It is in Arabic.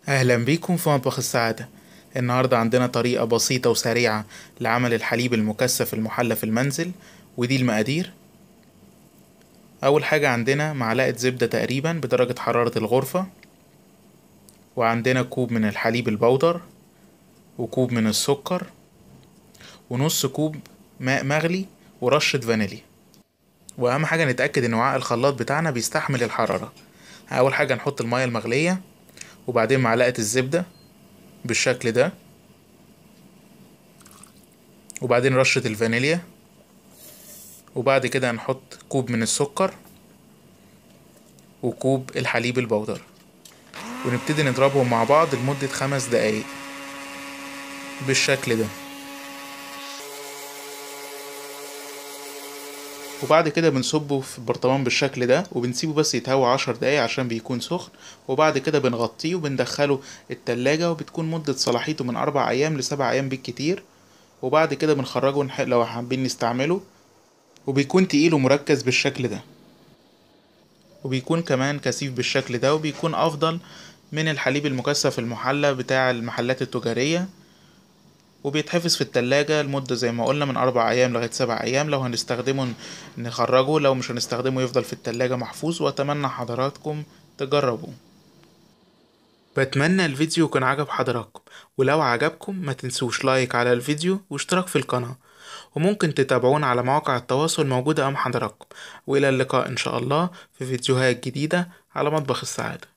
أهلا بيكم في مطبخ السعادة. النهاردة عندنا طريقة بسيطة وسريعة لعمل الحليب المكثف المحلى في المنزل، ودي المقادير. أول حاجة عندنا معلقة زبدة تقريبا بدرجة حرارة الغرفة، وعندنا كوب من الحليب البودر، وكوب من السكر، ونص كوب ماء مغلي، ورشة فانيليا. وأهم حاجة نتأكد إن وعاء الخلاط بتاعنا بيستحمل الحرارة. أول حاجة نحط المية المغلية، وبعدين معلقة الزبدة بالشكل ده، وبعدين رشة الفانيليا، وبعد كده هنحط كوب من السكر وكوب الحليب البودر، ونبتدي نضربهم مع بعض لمدة 5 دقايق بالشكل ده. وبعد كده بنصبه في البرطمان بالشكل ده، وبنسيبه بس يتهوى 10 دقايق عشان بيكون سخن. وبعد كده بنغطيه وبندخله التلاجة، وبتكون مدة صلاحيته من 4 أيام ل7 أيام بالكتير. وبعد كده بنخرجه لو حابين نستعمله، وبيكون تقيل ومركز بالشكل ده، وبيكون كمان كثيف بالشكل ده، وبيكون أفضل من الحليب المكثف المحلى بتاع المحلات التجارية. وبيتحفظ في التلاجة لمدة زي ما قلنا من 4 أيام لغاية 7 أيام. لو هنستخدمه نخرجه، لو مش هنستخدمه يفضل في التلاجة محفوظ. وأتمنى حضراتكم تجربوا. بتمنى الفيديو يكون عجب حضراتكم، ولو عجبكم ما تنسوش لايك على الفيديو واشتراك في القناة، وممكن تتابعونا على مواقع التواصل موجودة أمام حضراتكم. وإلى اللقاء إن شاء الله في فيديوهات جديدة على مطبخ السعادة.